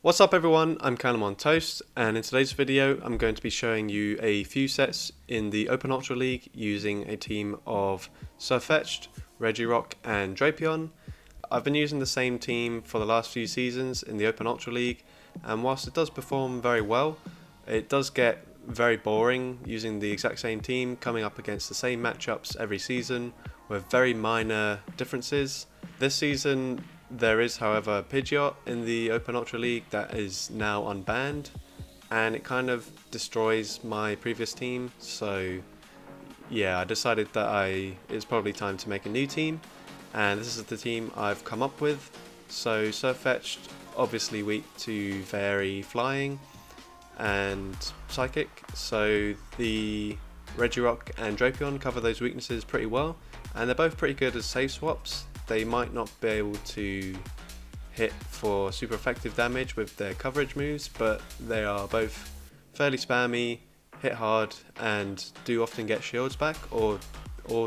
What's up everyone, I'm CallumOnToast, and in today's video I'm going to be showing you a few sets in the Open Ultra League using a team of Sirfetch'd, Regirock and Drapion. I've been using the same team for the last few seasons in the Open Ultra League, and whilst it does perform very well, it does get very boring using the exact same team, coming up against the same matchups every season with very minor differences. This season there is, however, Pidgeot in the Open Ultra League that is now unbanned, and it kind of destroys my previous team. So yeah, I decided that it's probably time to make a new team, and this is the team I've come up with. So Sirfetch'd, obviously weak to Fairy, Flying and Psychic, so the Regirock and Drapion cover those weaknesses pretty well, and they're both pretty good as safe swaps. They might not be able to hit for super effective damage with their coverage moves, but they are both fairly spammy, hit hard, and do often get shields back, or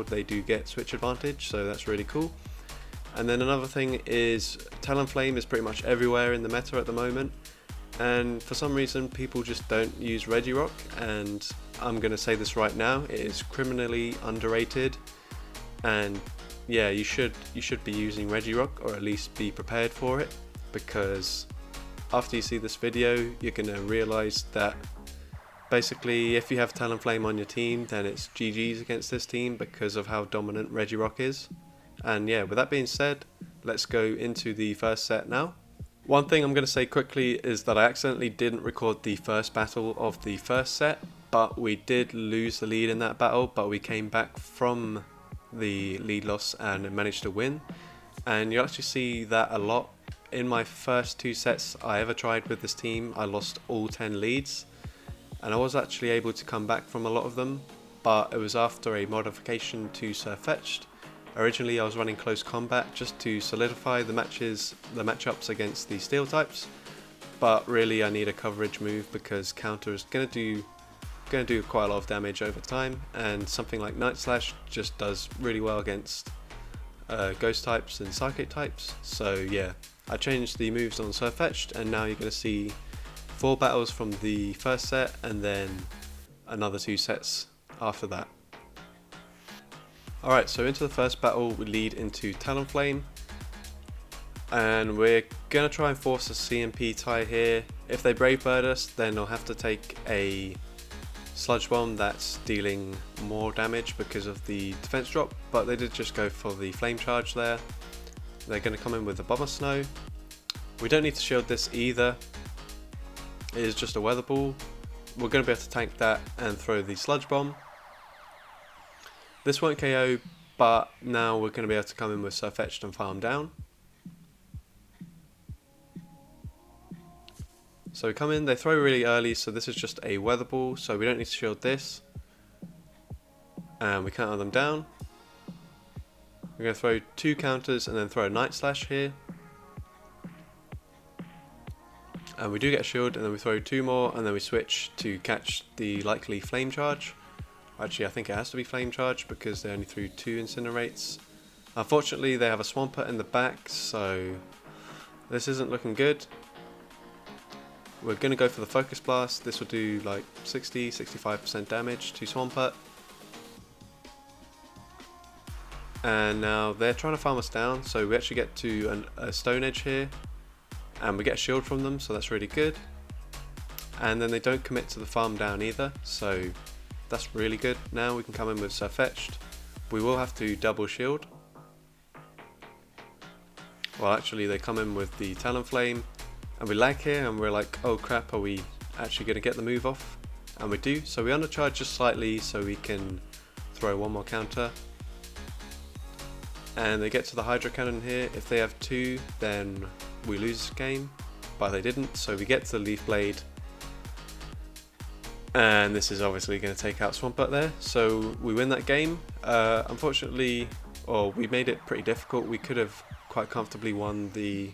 they do get switch advantage, so that's really cool. And then another thing is Talonflame is pretty much everywhere in the meta at the moment, and for some reason people just don't use Regirock, and I'm going to say this right now, it is criminally underrated. And yeah, you should be using Regirock, or at least be prepared for it, because after you see this video you're going to realise that basically if you have Talonflame on your team, then it's GG's against this team because of how dominant Regirock is. And yeah, with that being said, let's go into the first set now. One thing I'm going to say quickly is that I accidentally didn't record the first battle of the first set, but we did lose the lead in that battle, but we came back from the lead loss and managed to win. And you actually see that a lot. In my first two sets I ever tried with this team, I lost all 10 leads, and I was actually able to come back from a lot of them, but it was after a modification to Sirfetch'd. Originally I was running close combat just to solidify the matchups against the steel types, but really I need a coverage move because counter is going to do quite a lot of damage over time, and something like Night Slash just does really well against ghost types and psychic types. So yeah, I changed the moves on Sirfetch'd, and now you're going to see 4 battles from the first set and then another 2 sets after that. Alright, so into the first battle we lead into Talonflame, and we're going to try and force a CMP tie here. If they Brave Bird us, then I'll have to take a Sludge Bomb that's dealing more damage because of the defense drop, but they did just go for the Flame Charge there. They're going to come in with the Bomber Snow. We don't need to shield this either, it is just a Weather Ball. We're going to be able to tank that and throw the Sludge Bomb. This won't KO, but now we're going to be able to come in with Sirfetch'd and farm down. So we come in, they throw really early, so this is just a Weather Ball, so we don't need to shield this. And we counter them down. We're going to throw 2 counters and then throw a Night Slash here. And we do get a shield, and then we throw 2 more, and then we switch to catch the likely Flame Charge. Actually, I think it has to be Flame Charge because they only threw 2 Incinerates. Unfortunately, they have a Swampert in the back, so this isn't looking good. We're going to go for the Focus Blast. This will do like 60-65% damage to Swampert. And now they're trying to farm us down, so we actually get to a Stone Edge here, and we get a shield from them, so that's really good. And then they don't commit to the farm down either, so that's really good. Now we can come in with Sirfetch'd. We will have to double shield. Well, actually they come in with the Talonflame, and we lag here, and we're like, oh crap, are we actually going to get the move off? And we do, so we undercharge just slightly so we can throw 1 more counter. And they get to the Hydro Cannon here. If they have 2, then we lose this game, but they didn't, so we get to the Leaf Blade. And this is obviously going to take out Swampert there, so we win that game. Unfortunately, or we made it pretty difficult. We could have quite comfortably won the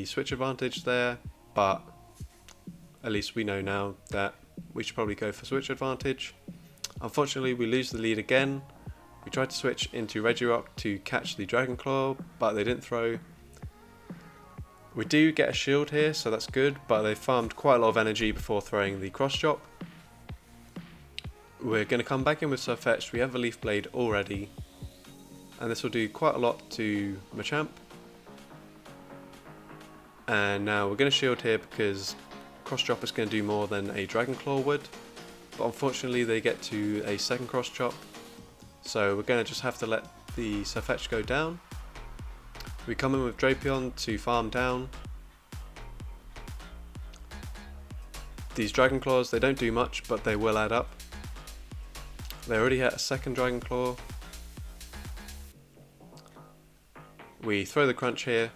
switch advantage there, but at least we know now that we should probably go for switch advantage. Unfortunately, we lose the lead again. We tried to switch into Regirock to catch the Dragon Claw, but they didn't throw. We do get a shield here, so that's good, but they farmed quite a lot of energy before throwing the cross chop. We're going to come back in with Sirfetch'd. We have a Leaf Blade already, and this will do quite a lot to Machamp. And now we're going to shield here because cross chop is going to do more than a Dragon Claw would, but unfortunately they get to a second cross chop, so we're going to just have to let the Sirfetch'd go down. We come in with Drapion to farm down. These Dragon Claws, they don't do much, but they will add up. They already had a second Dragon Claw. We throw the crunch here.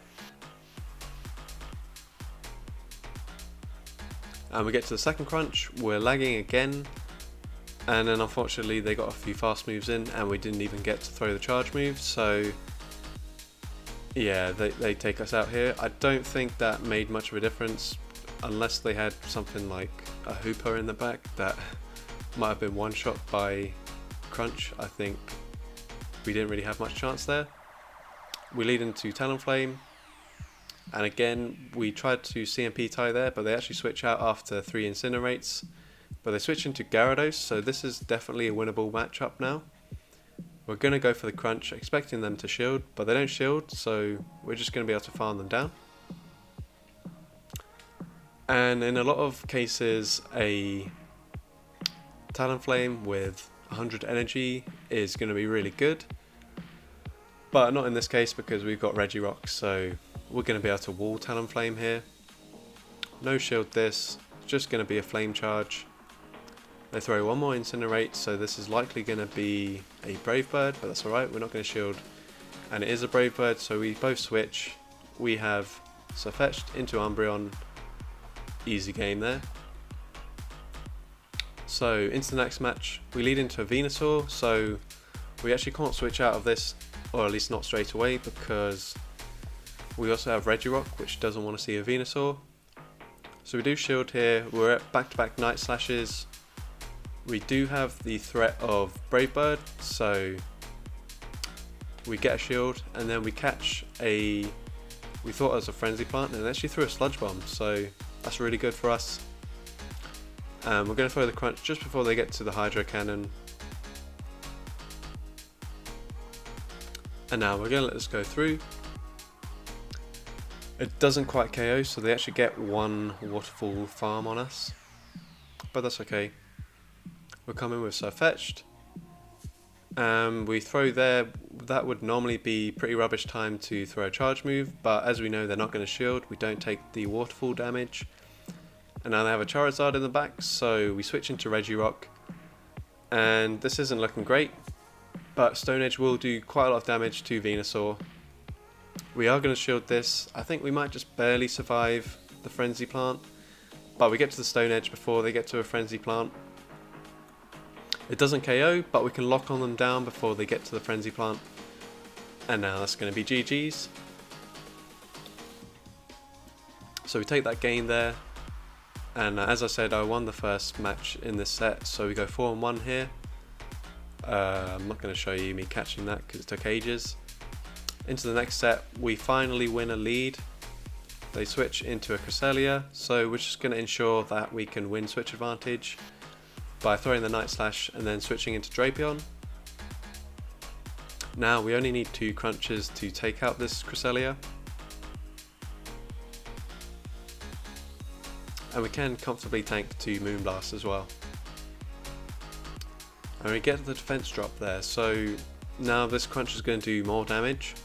And we get to the second crunch, we're lagging again. And then unfortunately they got a few fast moves in and we didn't even get to throw the charge move, so yeah, they take us out here. I don't think that made much of a difference, unless they had something like a Hooper in the back that might have been one shot by crunch. I think we didn't really have much chance there. We lead into Talonflame, and again we tried to CMP tie there, but they actually switch out after 3 Incinerates, but they switch into Gyarados, so this is definitely a winnable matchup now. We're going to go for the crunch, expecting them to shield, but they don't shield, so we're just going to be able to farm them down. And in a lot of cases, a Talonflame with 100 energy is going to be really good, but not in this case because we've got Regirock, so we're going to be able to wall Talonflame here. No shield this, just going to be a flame charge. They throw one more Incinerate, so this is likely going to be a Brave Bird, but that's alright, we're not going to shield. And it is a Brave Bird, so we both switch. We have Sirfetch'd into Umbreon. Easy game there. So into the next match, we lead into a Venusaur, so we actually can't switch out of this, or at least not straight away, because we also have Regirock, which doesn't want to see a Venusaur. So we do shield here, we're at back-to-back Night Slashes. We do have the threat of Brave Bird, so we get a shield, and then we catch a, we thought it was a Frenzy Plant, and it actually threw a Sludge Bomb, so that's really good for us. We're going to throw the crunch just before they get to the Hydro Cannon. And now we're going to let this go through. It doesn't quite KO, so they actually get one Waterfall farm on us, but that's okay. We're coming with Sirfetch'd. We throw there, that would normally be pretty rubbish time to throw a charge move, but as we know they're not going to shield, we don't take the waterfall damage. And now they have a Charizard in the back, so we switch into Regirock. And this isn't looking great, but Stone Edge will do quite a lot of damage to Venusaur. We are going to shield this. I think we might just barely survive the Frenzy Plant, but we get to the Stone Edge before they get to a Frenzy Plant. It doesn't KO, but we can lock on them down before they get to the Frenzy Plant. And now that's going to be GG's. So we take that game there. And as I said, I won the first match in this set, so we go 4-1 here. I'm not going to show you me catching that because it took ages. Into the next set, we finally win a lead. They switch into a Cresselia, so we're just going to ensure that we can win switch advantage by throwing the Night Slash and then switching into Drapion. Now we only need 2 crunches to take out this Cresselia. And we can comfortably tank 2 Moonblast as well. And we get the defense drop there, so now this crunch is going to do more damage.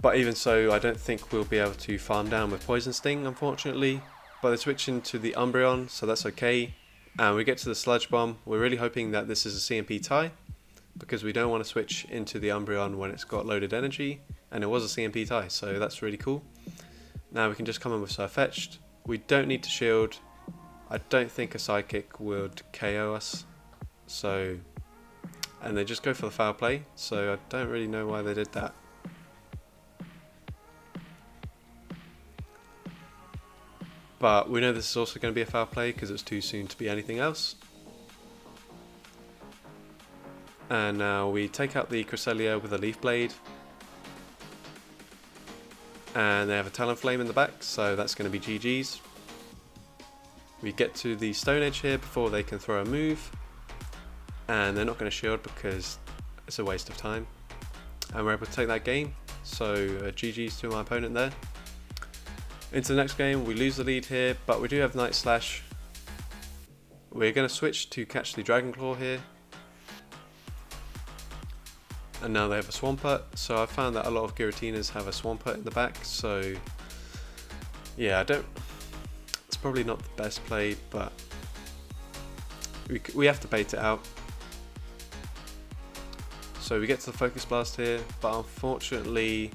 But even so, I don't think we'll be able to farm down with Poison Sting, unfortunately. But they switch into the Umbreon, so that's okay. And we get to the Sludge Bomb. We're really hoping that this is a CMP tie, because we don't want to switch into the Umbreon when it's got loaded energy. And it was a CMP tie, so that's really cool. Now we can just come in with Sirfetch'd. We don't need to shield. I don't think a Psychic would KO us. So, and they just go for the foul play, so I don't really know why they did that. But we know this is also going to be a foul play because it's too soon to be anything else. And now we take out the Cresselia with a Leaf Blade. and they have a Talonflame in the back, so that's going to be GG's. We get to the Stone Edge here before they can throw a move, and they're not going to shield because it's a waste of time, and we're able to take that game. So GG's to my opponent there. Into the next game, we lose the lead here, but we do have Night Slash. We're going to switch to catch the Dragon Claw here, and now they have a Swampert. So I found that a lot of Giratinas have a Swampert in the back, so yeah, it's probably not the best play, but we have to bait it out. So we get to the Focus Blast here, but unfortunately,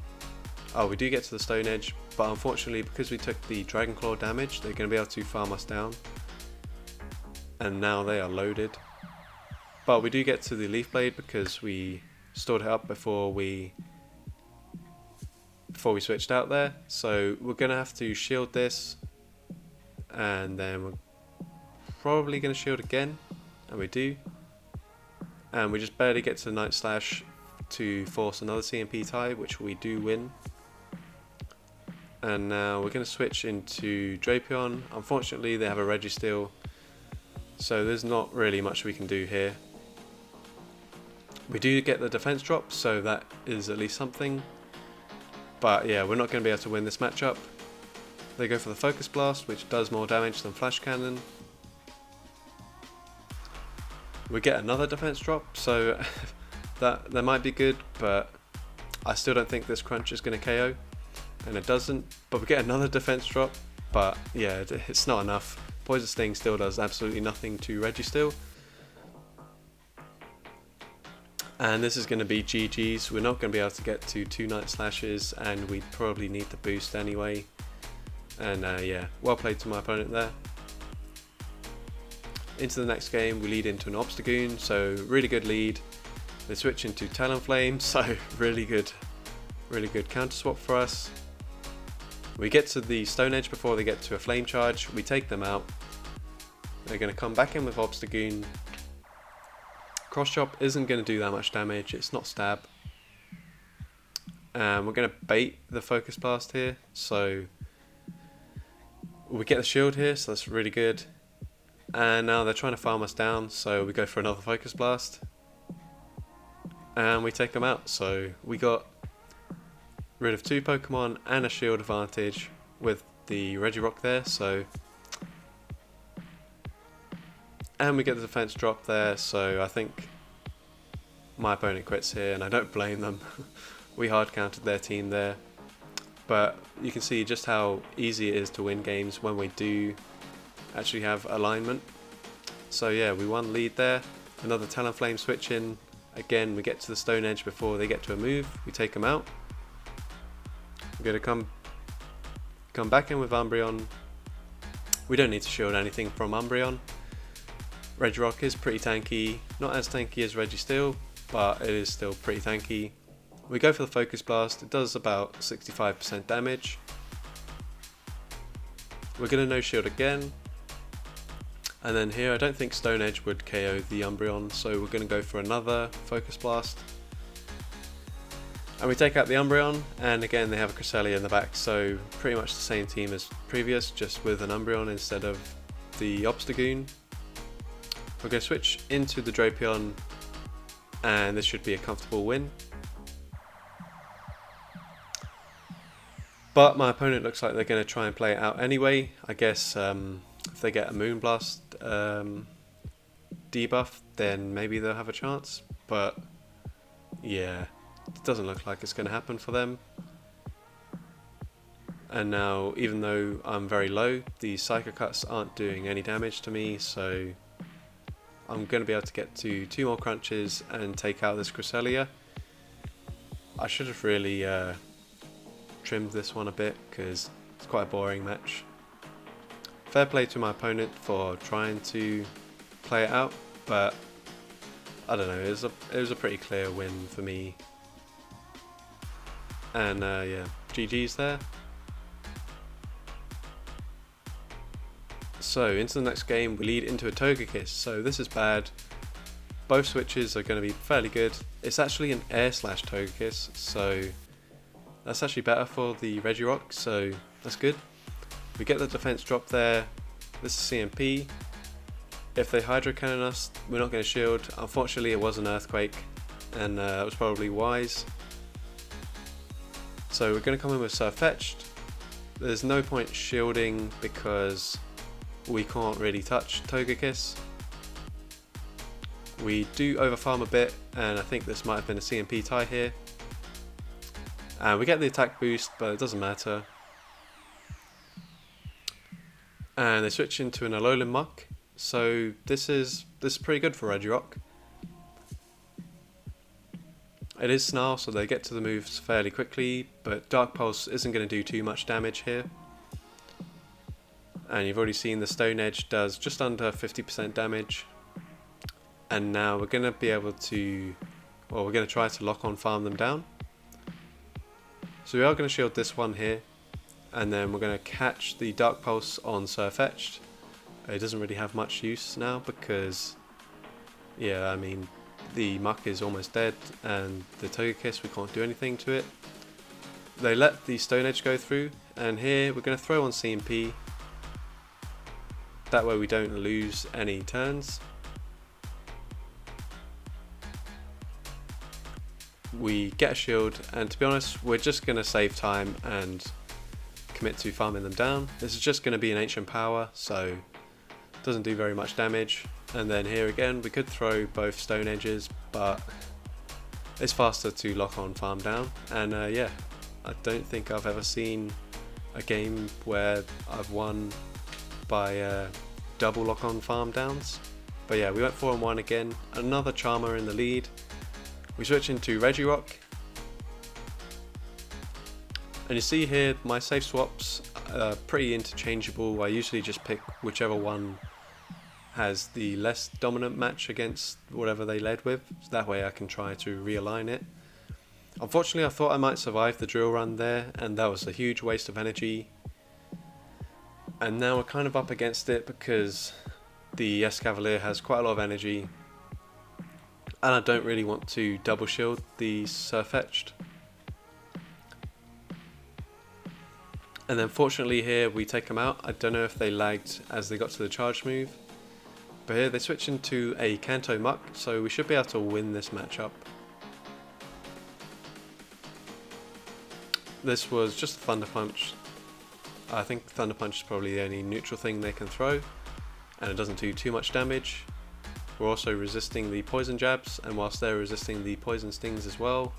we do get to the Stone Edge, but unfortunately because we took the Dragon Claw damage, they're going to be able to farm us down, and now they are loaded. But we do get to the Leaf Blade because we stored it up before we switched out there, so we're going to have to shield this, and then we're probably going to shield again, and we do. And we just barely get to the Night Slash to force another CMP tie, which we do win. And now we're going to switch into Drapion. Unfortunately they have a Registeel, so there's not really much we can do here. We do get the defense drop, so that is at least something. But yeah, we're not going to be able to win this matchup. They go for the Focus Blast, which does more damage than Flash Cannon. We get another defense drop, so that might be good, but I still don't think this crunch is going to KO, and it doesn't. But we get another defense drop, but yeah, it's not enough. Poison Sting still does absolutely nothing to Registeel, and this is going to be GG's. We're not going to be able to get to 2 Night Slashes, and we probably need the boost anyway. And yeah, well played to my opponent there. Into the next game, we lead into an Obstagoon, so really good lead. They switch into Talonflame, so really good counter swap for us. We get to the Stone Edge before they get to a Flame Charge. We take them out. They're going to come back in with Obstagoon. Cross Chop isn't going to do that much damage, it's not stab. We're going to bait the Focus Blast here, so we get the shield here, so that's really good. And now they're trying to farm us down, so we go for another Focus Blast. And we take them out, so we got rid of 2 Pokemon and a shield advantage with the Regirock there, so. And we get the defense drop there, so I think my opponent quits here, and I don't blame them. We hard countered their team there. But you can see just how easy it is to win games when we do actually have alignment. So yeah, we won lead there. Another Talonflame switch in. Again, we get to the Stone Edge before they get to a move. We take them out. We're going to come back in with Umbreon. We don't need to shield anything from Umbreon. Regirock is pretty tanky. Not as tanky as Registeel, but it is still pretty tanky. We go for the Focus Blast. It does about 65% damage. We're going to no shield again. And then here, I don't think Stone Edge would KO the Umbreon, so we're going to go for another Focus Blast. And we take out the Umbreon, and again they have a Cresselia in the back, so pretty much the same team as previous, just with an Umbreon instead of the Obstagoon. We're going to switch into the Drapion, and this should be a comfortable win. But my opponent looks like they're going to try and play it out anyway. I guess if they get a Moonblast debuff, then maybe they'll have a chance. But yeah, it doesn't look like it's going to happen for them. And now, even though I'm very low, the Psycho Cuts aren't doing any damage to me, so I'm going to be able to get to 2 more crunches and take out this Cresselia. I should have really trimmed this one a bit because it's quite a boring match. Fair play to my opponent for trying to play it out, but I don't know, it was a pretty clear win for me. And yeah, GG's there. So into the next game, we lead into a Togekiss, so this is bad. Both switches are going to be fairly good. It's actually an Air Slash Togekiss, so That's actually better for the Regirock, so that's good. We get the defense drop there. This is CMP. If they Hydro Cannon us, we're not going to shield. Unfortunately, it was an Earthquake, and it was probably wise. So we're going to come in with Sirfetch'd. There's no point shielding because we can't really touch Togekiss. We do overfarm a bit, and I think this might have been a CMP tie here. And we get the attack boost, but it doesn't matter. And they switch into an Alolan Muck, so this is pretty good for Regirock. It is Snarl, so they get to the moves fairly quickly, but Dark Pulse isn't going to do too much damage here. And you've already seen the Stone Edge does just under 50% damage. And now we're going to be able to, well, we're going to try to lock on farm them down. So we are going to shield this one here, and then we're going to catch the Dark Pulse on Sirfetch'd. It doesn't really have much use now because, yeah, I mean, the Muck is almost dead, and the Togekiss, we can't do anything to it. They let the Stone Edge go through, and here we're going to throw on CMP. That way we don't lose any turns. We get a shield, and to be honest, we're just going to save time and commit to farming them down. This is just going to be an Ancient Power, so it doesn't do very much damage. And then here again, we could throw both Stone Edges, but it's faster to lock on farm down. And yeah, I don't think I've ever seen a game where I've won by double lock on farm downs. But yeah, we went 4-1 again. Another Charmer in the lead. We switch into Regirock, and you see here my safe swaps are pretty interchangeable. I usually just pick whichever one has the less dominant match against whatever they led with, so that way I can try to realign it. Unfortunately, I thought I might survive the drill run there, and that was a huge waste of energy. And now we're kind of up against it because the Escavalier has quite a lot of energy. And I don't really want to double shield the Sirfetch'd. And then fortunately here we take them out. I don't know if they lagged as they got to the charge move. But here they switch into a Kanto Muck, so we should be able to win this matchup. This was just a Thunder Punch. I think Thunder Punch is probably the only neutral thing they can throw, and it doesn't do too much damage. We're also resisting the poison jabs, and whilst they're resisting the poison stings as well,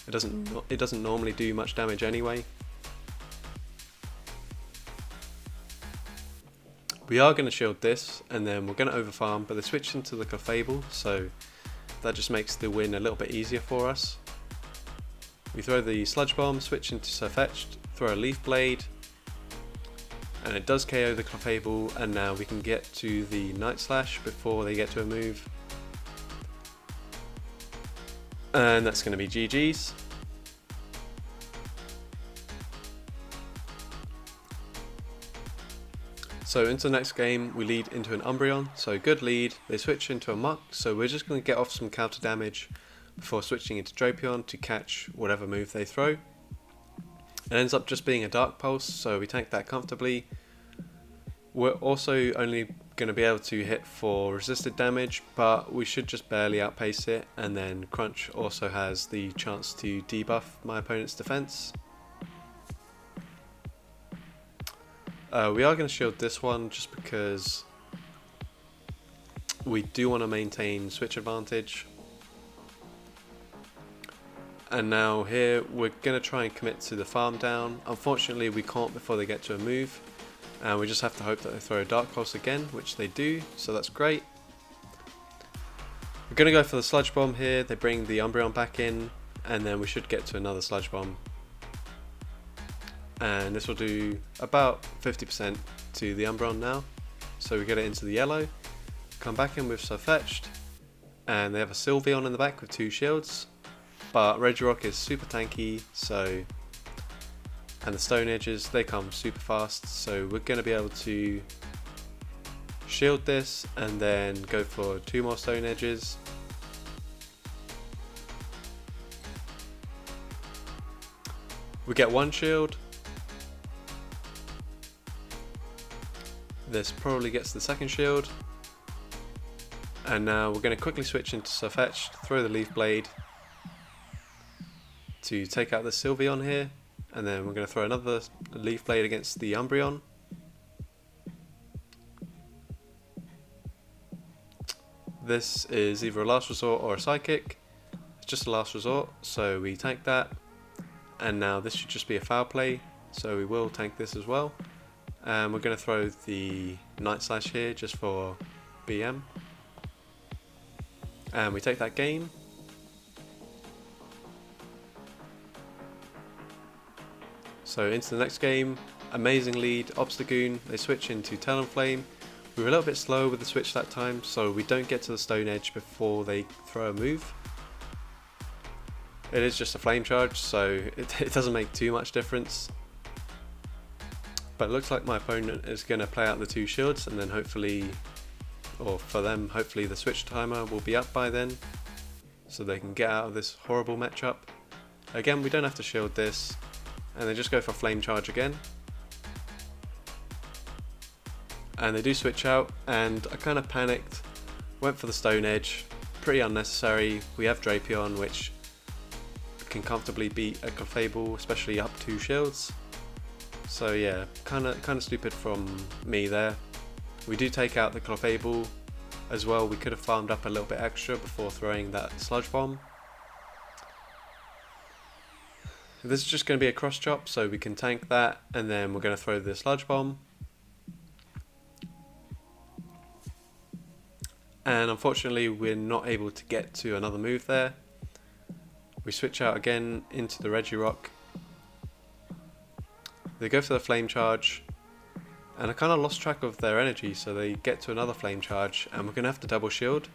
it doesn't normally do much damage anyway. We are going to shield this, and then we're going to overfarm, but they switch into the Clefable, so that just makes the win a little bit easier for us. We throw the Sludge Bomb, switch into Sirfetch'd, throw a Leaf Blade, and it does KO the Clefable, and now we can get to the Night Slash before they get to a move. And that's going to be GG's. So into the next game, we lead into an Umbreon, so good lead. They switch into a Muck, so we're just going to get off some counter damage before switching into Drapion to catch whatever move they throw. It ends up just being a Dark Pulse, so we tank that comfortably. We're also only going to be able to hit for resisted damage, but we should just barely outpace it, and then Crunch also has the chance to debuff my opponent's defense. We are going to shield this one just because we do want to maintain switch advantage. And now here we're going to try and commit to the farm down. Unfortunately we can't before they get to a move, and we just have to hope that they throw a Dark Pulse again, which they do, so that's great. We're going to go for the Sludge Bomb here. They bring the Umbreon back in, and then we should get to another Sludge Bomb. And this will do about 50% to the Umbreon now. So we get it into the yellow, come back in with Sirfetch'd, and they have a Sylveon in the back with 2 shields. But Regirock is super tanky, so, and the Stone Edges, they come super fast, so we're going to be able to shield this and then go for 2 more Stone Edges. We get one shield. This probably gets the second shield. And now we're going to quickly switch into Sirfetch'd, throw the Leaf Blade to take out the Sylveon here. And then we're going to throw another Leaf Blade against the Umbreon. This is either a last resort or a psychic. It's just a last resort, so we tank that. And now this should just be a foul play, so we will tank this as well. And we're going to throw the Night Slash here just for BM. And we take that game. So into the next game, amazing lead, Obstagoon, they switch into Talonflame. We were a little bit slow with the switch that time, so we don't get to the Stone Edge before they throw a move. It is just a Flame Charge, so it doesn't make too much difference. But it looks like my opponent is going to play out the two shields, and then hopefully, or for them, hopefully the switch timer will be up by then, so they can get out of this horrible matchup. Again, we don't have to shield this, and they just go for Flame Charge again. And they do switch out, and I kind of panicked, went for the Stone Edge, pretty unnecessary. We have Drapion, which can comfortably beat a Clefable, especially up 2 shields. So yeah, kind of stupid from me there. We do take out the Clefable as well. We could have farmed up a little bit extra before throwing that Sludge Bomb. This is just going to be a cross chop, so we can tank that, and then we're going to throw the Sludge Bomb. And unfortunately we're not able to get to another move there. We switch out again into the Regirock. They go for the Flame Charge, and I kind of lost track of their energy, so they get to another Flame Charge, and we're going to have to double shield.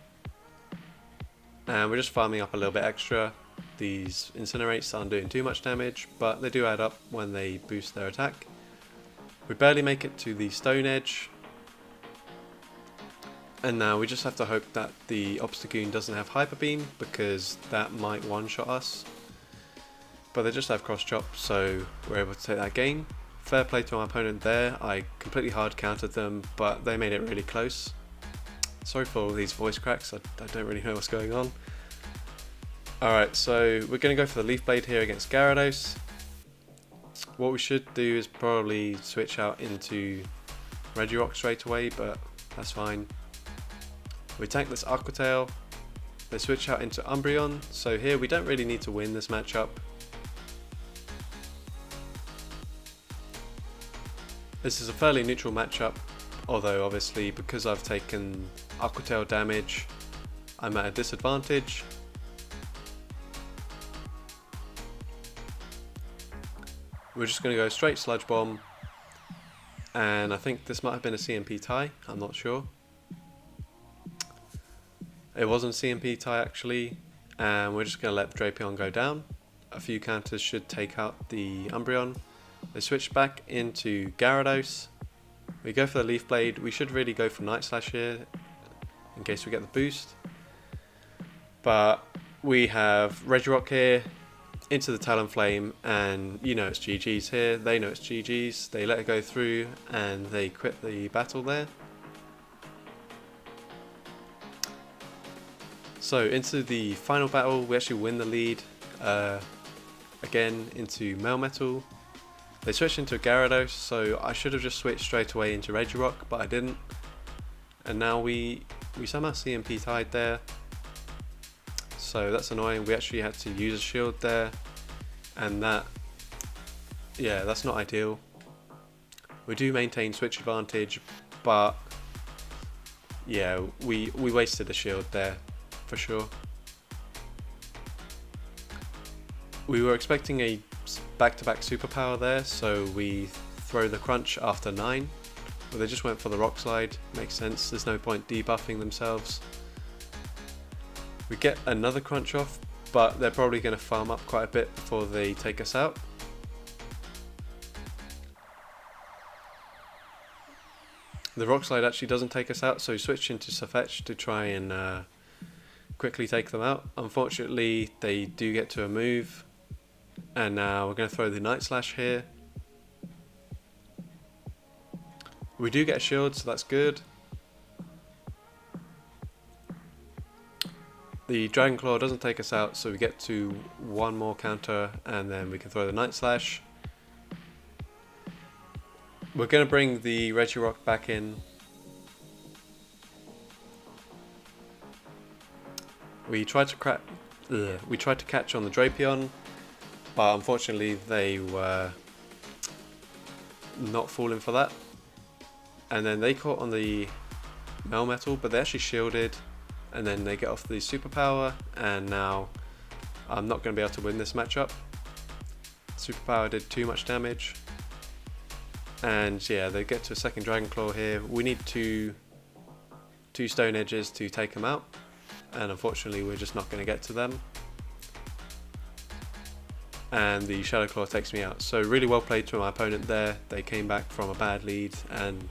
And we're just farming up a little bit extra. These Incinerates aren't doing too much damage, but they do add up when they boost their attack. We barely make it to the Stone Edge. And now we just have to hope that the Obstagoon doesn't have Hyper Beam, because that might one-shot us. But they just have Cross Chop, so we're able to take that game. Fair play to my opponent there. I completely hard countered them, but they made it really close. Sorry for all these voice cracks, I don't really know what's going on. Alright, so we're going to go for the Leaf Blade here against Gyarados. What we should do is probably switch out into Regirock straight away, but that's fine. We tank this Aqua Tail, they switch out into Umbreon, so here we don't really need to win this matchup. This is a fairly neutral matchup, although obviously because I've taken Aqua Tail damage, I'm at a disadvantage. We're just going to go straight Sludge Bomb, and I think this might have been a CMP tie, I'm not sure. It wasn't CMP tie actually, and we're just going to let Drapion go down. A few counters should take out the Umbreon. They switch back into Gyarados. We go for the Leaf Blade. We should really go for Night Slash here in case we get the boost. But we have Regirock here into the Talonflame, and you know it's GG's here. They know it's GG's. They let it go through and they quit the battle there. So into the final battle, we actually win the lead again into Melmetal. They switched into a Gyarados, so I should have just switched straight away into Regirock, but I didn't. And now we somehow CMP tied there. So that's annoying. We actually had to use a shield there, and that's not ideal. We do maintain switch advantage, but yeah, we wasted a shield there. For sure. We were expecting a back-to-back superpower there, so we throw the Crunch after 9, but they just went for the Rock Slide. Makes sense, there's no point debuffing themselves. We get another Crunch off, but they're probably going to farm up quite a bit before they take us out. The Rock Slide actually doesn't take us out, so we switch into Sirfetch'd to try and quickly take them out. Unfortunately, they do get to a move, And now we're going to throw the Night Slash here. We do get a shield, so that's good. The Dragon Claw doesn't take us out, so we get to one more counter, and then we can throw the Night Slash. We're going to bring the Regirock back in. We tried to catch on the Drapion, but unfortunately they were not falling for that. And then they caught on the Melmetal, but they actually shielded, and then they get off the Superpower, and now I'm not going to be able to win this matchup. Superpower did too much damage, and yeah, they get to a second Dragon Claw here. We need two Stone Edges to take them out, and unfortunately we're just not going to get to them. And the Shadow Claw takes me out. So really well played to my opponent there. They came back from a bad lead, and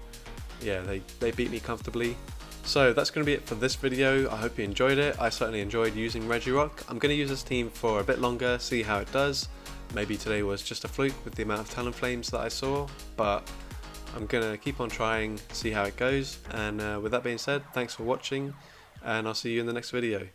yeah, they beat me comfortably. So that's going to be it for this video. I hope you enjoyed it. I certainly enjoyed using Regirock. I'm going to use this team for a bit longer, see how it does. Maybe today was just a fluke with the amount of Talonflames that I saw, but I'm going to keep on trying, see how it goes. And with that being said, thanks for watching, and I'll see you in the next video.